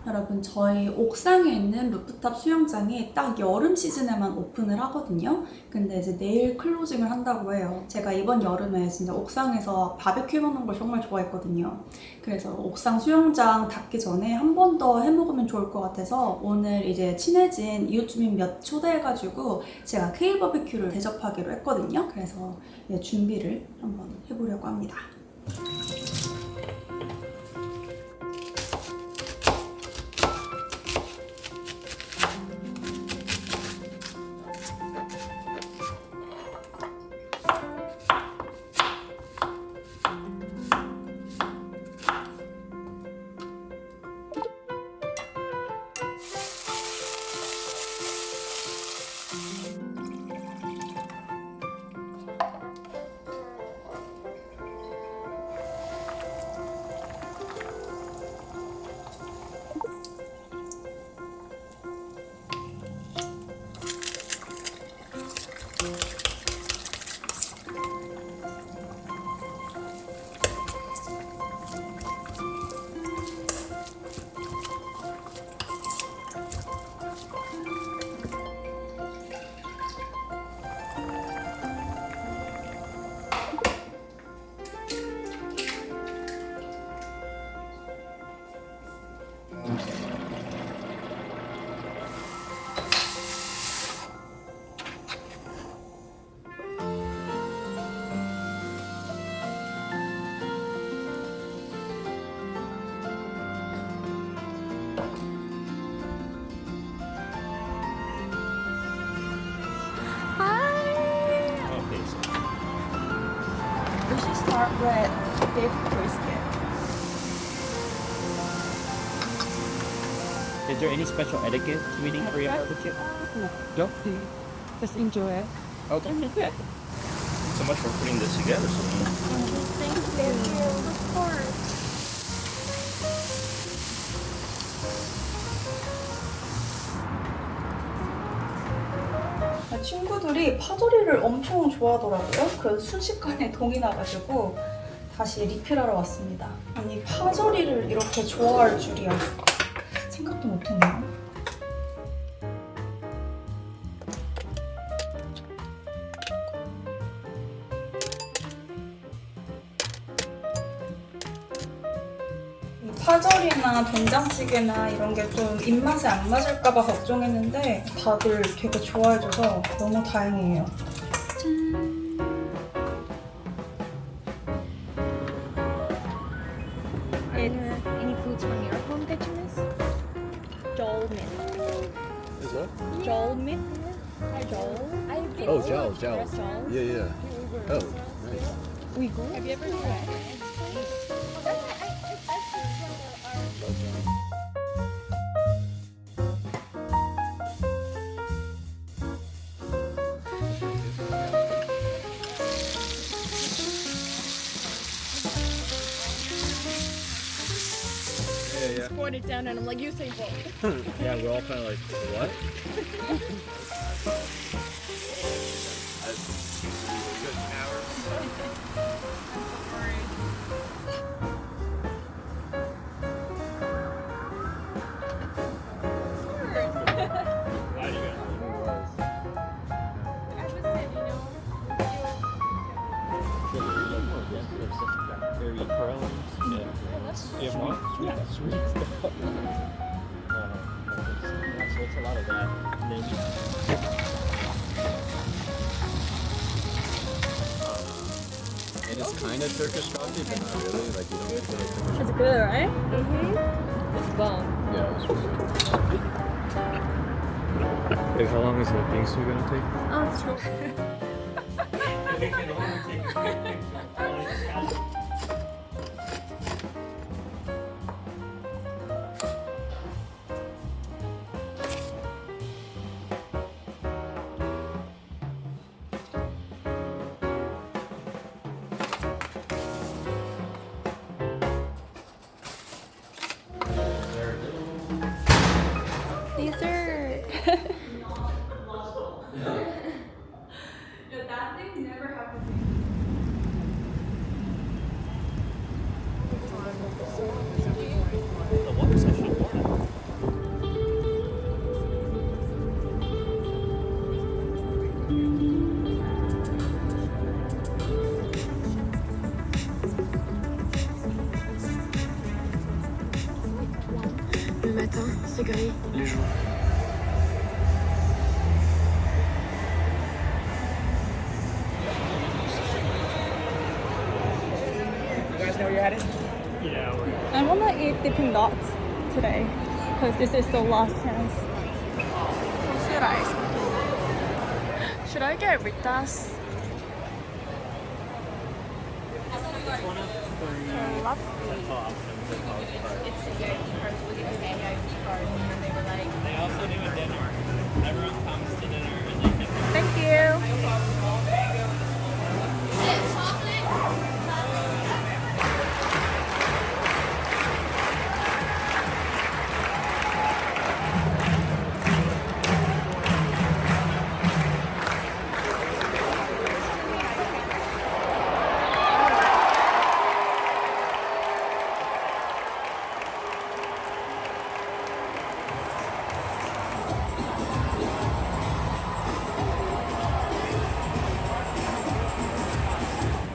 여러분 저희 옥상에 있는 루프탑 수영장이 딱 여름 시즌에만 오픈을 하거든요. 근데 이제 내일 클로징을 한다고 해요. 제가 이번 여름에 진짜 옥상에서 바베큐 해먹는 걸 정말 좋아했거든요. 그래서 옥상 수영장 닫기 전에 한 번 더 해먹으면 좋을 것 같아서 오늘 이제 친해진 이웃 주민 몇 초대해가지고 제가 K 바베큐를 대접하기로 했거든요. 그래서 이제 준비를 한번 해보려고 합니다. We should start with beef brisket. Is there any special etiquette to eating Korean barbecue? No. Just enjoy it. Okay. So much for putting this together. Thank you. Of course. 친구들이 파절이를 엄청 좋아하더라고요. 그래서 순식간에 동이 나가지고 다시 리필하러 왔습니다. 아니 파절이를 이렇게 좋아할 줄이야. 생각도 못했네요. 이 파절이나 된장찌개나 이런 게 좀 입맛에 안 맞을까봐 걱정했는데 다들 되게 좋아해줘서 너무 다행이에요. Any foods from your home that you miss? Joel Mint. Is what? Joel Mint. Joel. Oh, Joel. Joel. Yeah, yeah. Oh, nice. Uyghur. Have you ever tried? Yeah, Poured it down and I'm like, you say both. Yeah, we're all kind of like, what? Why do you guys? I just said, you know, Very pearls. Yeah. Do you have more? Yeah. Sweet stuff. So it's a lot of that. And then It is kind of Turkish coffee, but not really. Like you don't get it. it's good, right? Mm-hmm. It's bomb. Yeah, it was really good. Wait, how long is the bingsu gonna take? Oh, it's true. Dessert. That thing never happens. The water session. matin, c'est gris. Les jours. Yeah, we're I want to eat Dipping Dots today because this is the last chance. Should I get Ritas? They also do a dinner. Everyone comes to dinner and they get Thank you.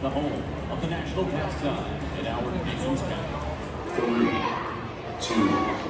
The home of the national pastime in our nation's capital. 3, 2,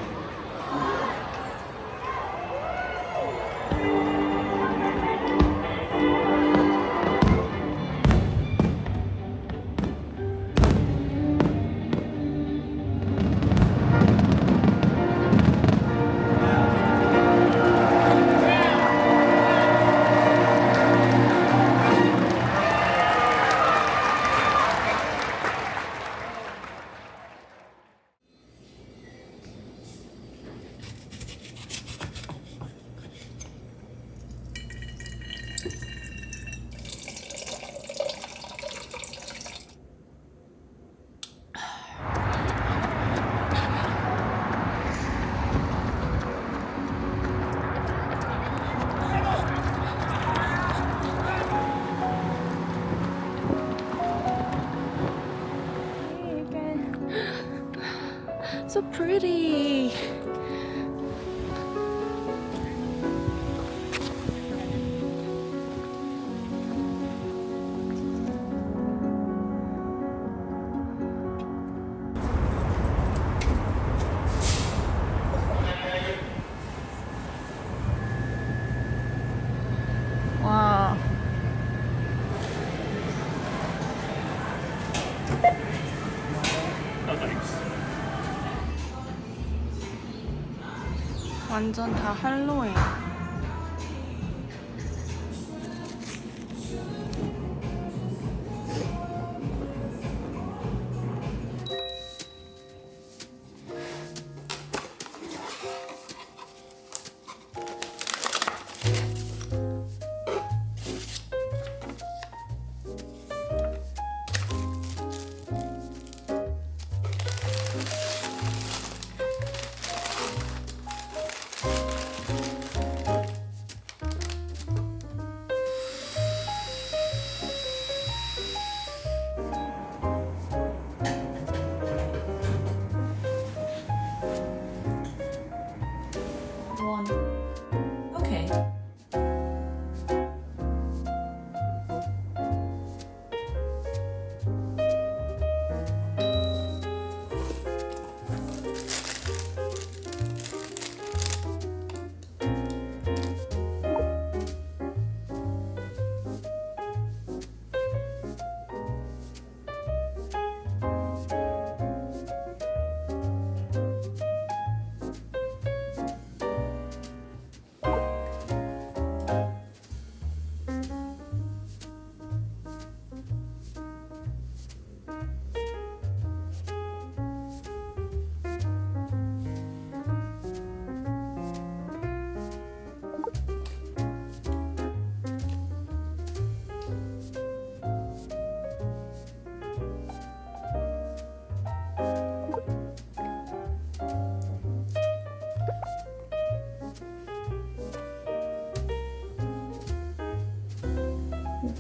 So pretty. 와. 완전 다 할로윈. Okay.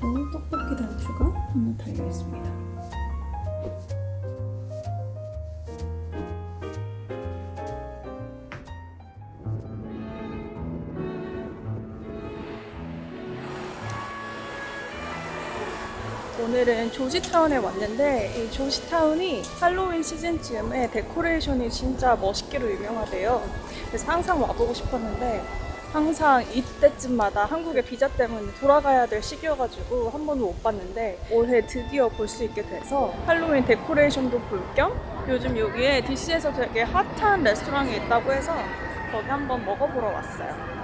그리고 떡볶이 단추가 하나 달려있습니다. 오늘은 조지타운에 왔는데 이 조지타운이 할로윈 시즌쯤에 데코레이션이 진짜 멋있기로 유명하대요. 그래서 항상 와보고 싶었는데 항상 이때쯤마다 한국의 비자 때문에 돌아가야 될 시기여가지고 한 번도 못 봤는데 올해 드디어 볼 수 있게 돼서 할로윈 데코레이션도 볼 겸 요즘 여기에 DC에서 되게 핫한 레스토랑이 있다고 해서 거기 한번 먹어보러 왔어요.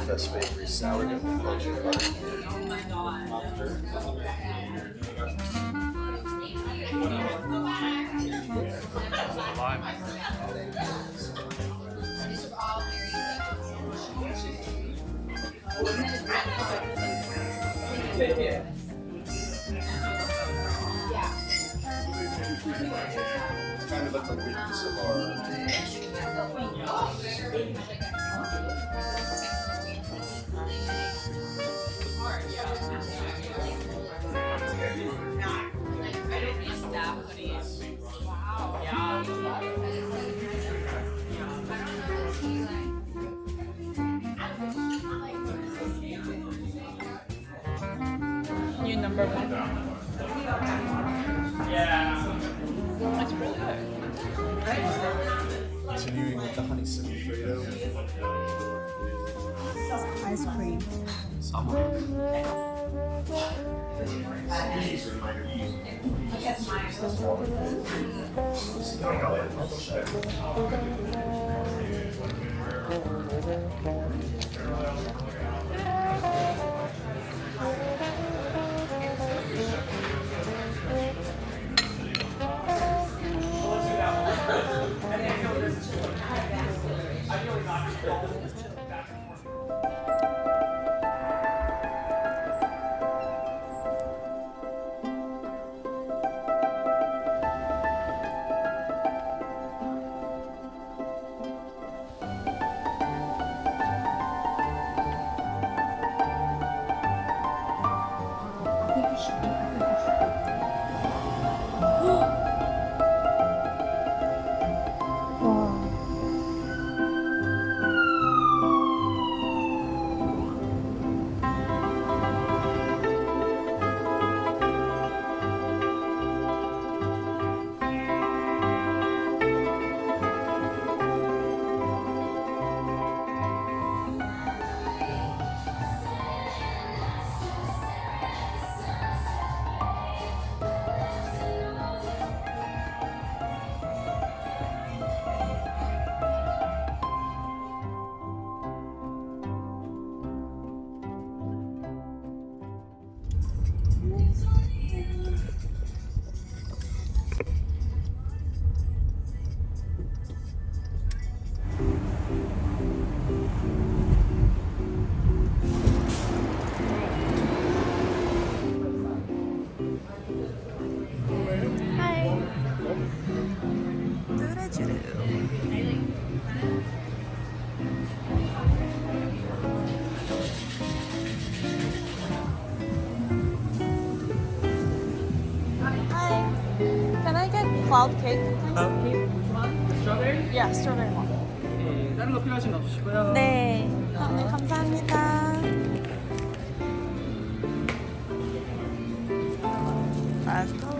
Best bakery sourdough. It's kind of like the weakness of our. New number one. Continuing with the honey Frito. 아이스 크림. Can I get cloud cake, please? 스트로베리? Yeah, strawberry one. 네, 다른 거 필요하신 거 없으시고요. 네, 네 감사합니다. 맛있어.